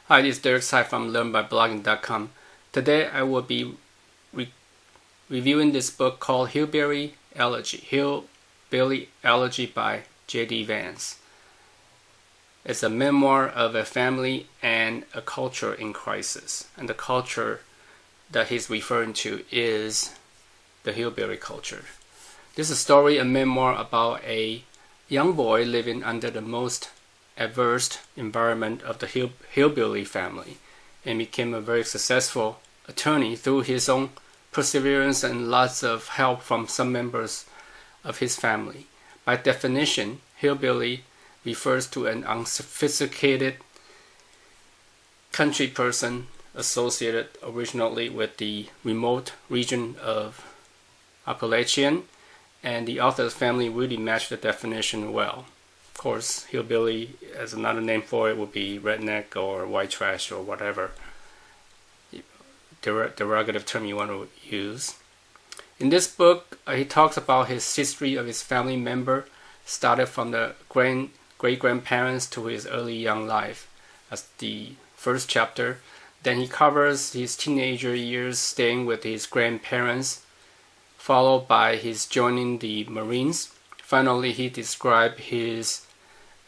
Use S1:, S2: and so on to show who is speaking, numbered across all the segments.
S1: Hi, this is Derek Tsai from LearnByBlogging.com. Today I will be reviewing this book called Hillbilly, Elegy. Hillbilly, Elegy by J.D. Vance. It's a memoir of a family and a culture in crisis. And the culture that he's referring to is the hillbilly culture. This is a story, a memoir about a young boy living under the most adverse environment of the hillbilly family and became a very successful attorney through his own perseverance and lots of help from some members of his family. By definition, hillbilly refers to an unsophisticated country person associated originally with the remote region of Appalachian, and the author's family really matched the definition well. Of course, hillbilly, as another name for it, would be redneck or white trash or whatever derogative term you want to use. In this book, he talks about his history of his family member, started from the great-grandparents to his early young life as the first chapter. Then he covers his teenager years staying with his grandparents, followed by his joining the Marines. Finally, he described his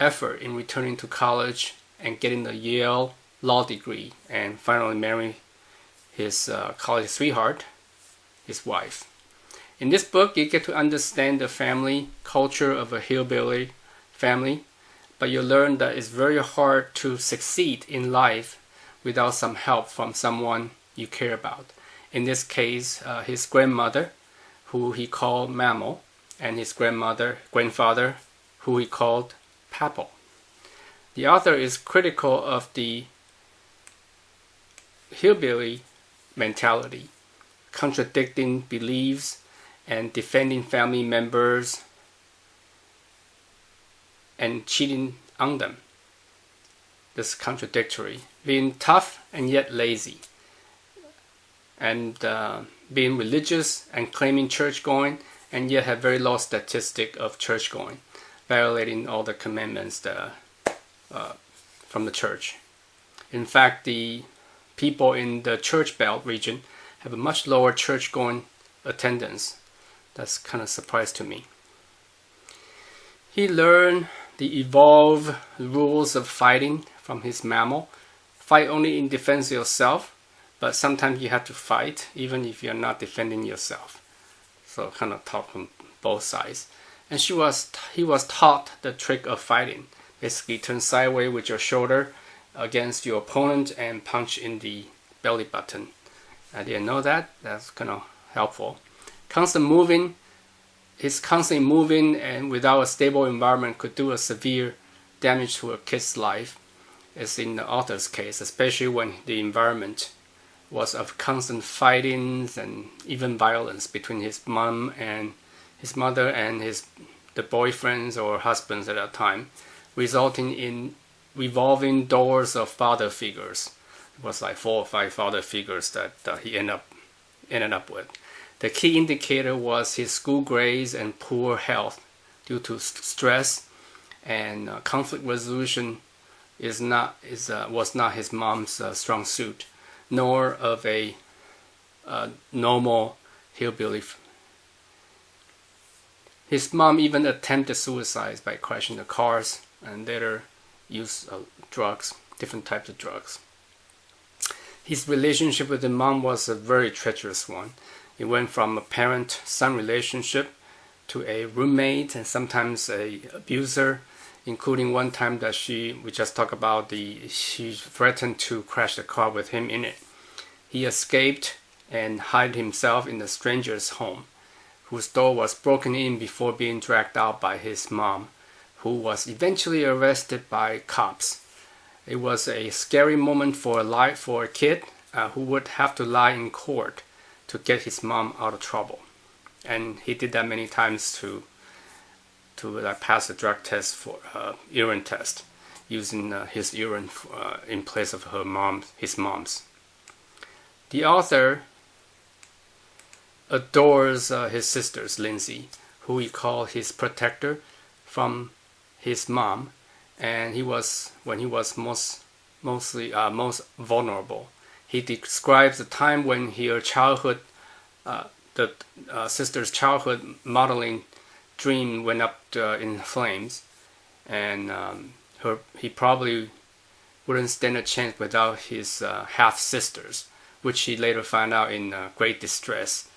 S1: effort in returning to college and getting the Yale law degree, and finally marrying his college sweetheart, his wife. In this book, you get to understand the family culture of a hillbilly family, but you learn that it's very hard to succeed in life without some help from someone you care about. In this case, his grandmother, who he called Mammal, and his grandfather, who he called Papal. The author is critical of the hillbilly mentality, contradicting beliefs and defending family members and cheating on them. This is contradictory. Being tough and yet lazy, and being religious and claiming church going, and yet have very low statistic of church going, violating all the commandments from the church. In fact, the people in the church belt region have a much lower church going attendance. That's kind of a surprise to me. He learned the evolved rules of fighting from his Mammal. Fight only in defense of yourself, but sometimes you have to fight even if you're not defending yourself. So kind of taught from both sides. And he was taught the trick of fighting. Basically turn sideways with your shoulder against your opponent and punch in the belly button. I didn't know that. That's kind of helpful. His constant moving and without a stable environment could do a severe damage to a kid's life, as in the author's case, especially when the environment was of constant fightings and even violence between his mother and the boyfriends or husbands at that time, resulting in revolving doors of father figures. It was like 4 or 5 father figures that he ended up with. The key indicator was his school grades and poor health due to stress, and conflict resolution was not his mom's strong suit, nor of a normal hillbilly. His mom even attempted suicide by crashing the cars and later used drugs, different types of drugs. His relationship with the mom was a very treacherous one. It went from a parent-son relationship to a roommate and sometimes a abuser, including one time that she threatened to crash the car with him in it. He escaped and hid himself in a stranger's home, whose door was broken in before being dragged out by his mom, who was eventually arrested by cops. It was a scary moment for a kid who would have to lie in court to get his mom out of trouble. And he did that many times to pass a drug test for urine test, using his urine in place of his mom's. The author adores his sisters, Lindsay, who he called his protector from his mom, and when he was most vulnerable. He describes the time when her childhood, the sister's childhood modeling dream went up in flames, and he probably wouldn't stand a chance without his half sisters, which he later found out in great distress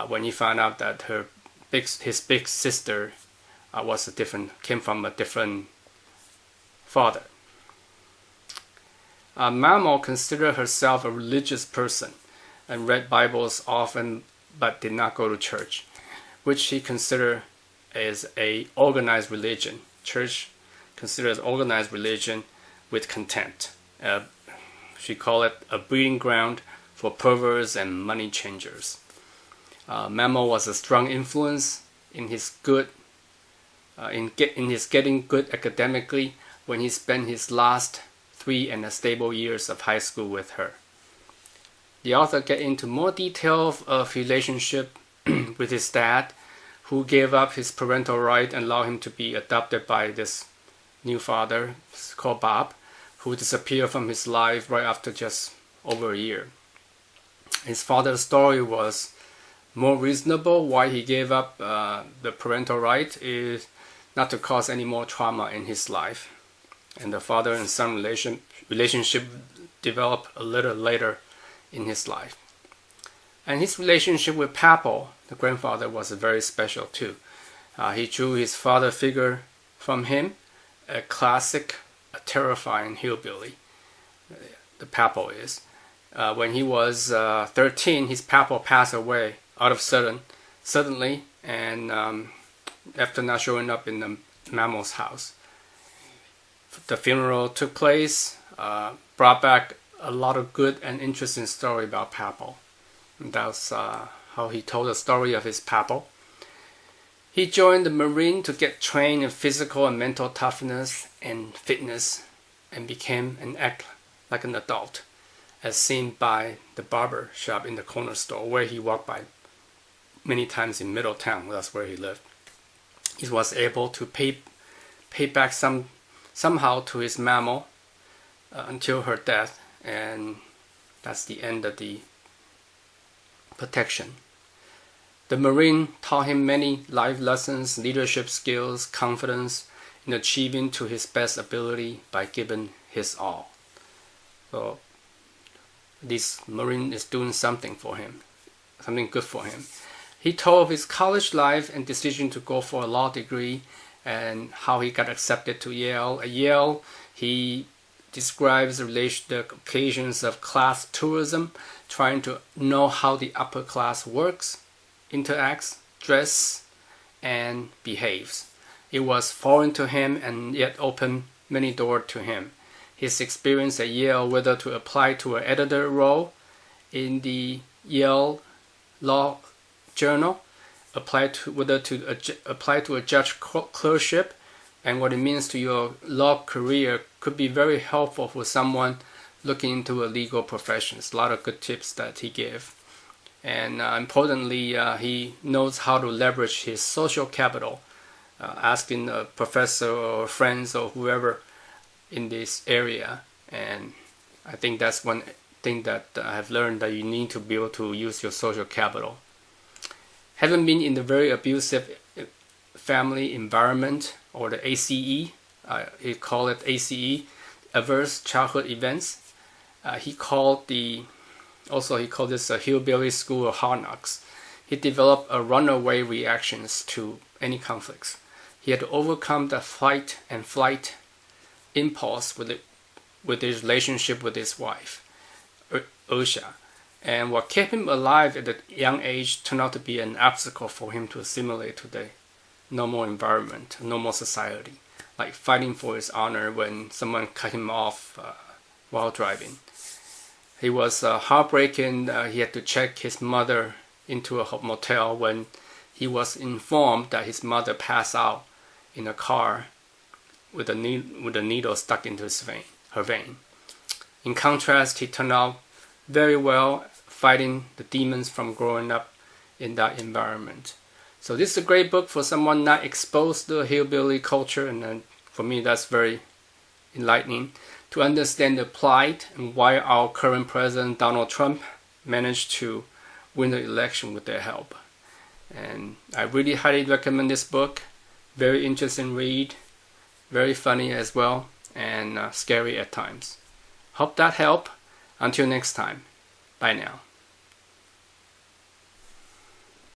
S1: when he found out that his big sister came from a different father. Mamo considered herself a religious person and read Bibles often but did not go to church, which he considered as a organized religion. Church considers organized religion with contempt. She called it a breeding ground for perverts and money changers. Mamo was a strong influence in his getting good academically when he spent his last 3 unstable years of high school with her. The author gets into more detail of relationship with his dad, who gave up his parental right and allowed him to be adopted by this new father called Bob, who disappeared from his life right after just over a year. His father's story was more reasonable. Why he gave up the parental right is not to cause any more trauma in his life. And the father and son relationship developed a little later in his life. And his relationship with Papo, the grandfather, was very special too. He drew his father figure from him, a classic, a terrifying hillbilly. The Papo is. When he was 13, his Papo passed away out of suddenly, and after not showing up in the Mamo's house. The funeral took place, brought back a lot of good and interesting story about Papo. And that's how he told the story of his Papo. He joined the Marine to get trained in physical and mental toughness and fitness, and became and act like an adult, as seen by the barber shop in the corner store where he walked by many times in Middletown. That's where he lived. He was able to pay back somehow to his Mamo until her death, and that's the end of the protection. The Marine taught him many life lessons, leadership skills, confidence in achieving to his best ability by giving his all. So this Marine is doing something for him, something good for him. He told of his college life and decision to go for a law degree and how he got accepted to Yale. At Yale, he describes the occasions of class tourism, trying to know how the upper class works, interacts, dress, and behaves. It was foreign to him and yet opened many doors to him. His experience at Yale, whether to apply to an editor role in the Yale Law Journal, whether to apply to a judge clerkship, and what it means to your law career, could be very helpful for someone looking into a legal profession. A lot of good tips that he gave. And importantly, he knows how to leverage his social capital, asking a professor or friends or whoever in this area. And I think that's one thing that I have learned, that you need to be able to use your social capital. Having been in the very abusive family environment, or the ACE, he called it ACE, Adverse Childhood Events. He called this a hillbilly school of hard knocks. He developed a runaway reactions to any conflicts. He had to overcome the fight and flight impulse with his relationship with his wife, Osha. And what kept him alive at a young age turned out to be an obstacle for him to assimilate to the normal environment, normal society, like fighting for his honor when someone cut him off while driving. He was heartbreaking. He had to check his mother into a motel when he was informed that his mother passed out in a car with a needle stuck into her vein. In contrast, he turned out very well fighting the demons from growing up in that environment. So this is a great book for someone not exposed to the hillbilly culture, and then for me that's very enlightening. to understand the plight and why our current president Donald Trump managed to win the election with their help. And I really highly recommend this book. Very interesting read, very funny as well, and scary at times. Hope that helped. Until next time, bye now.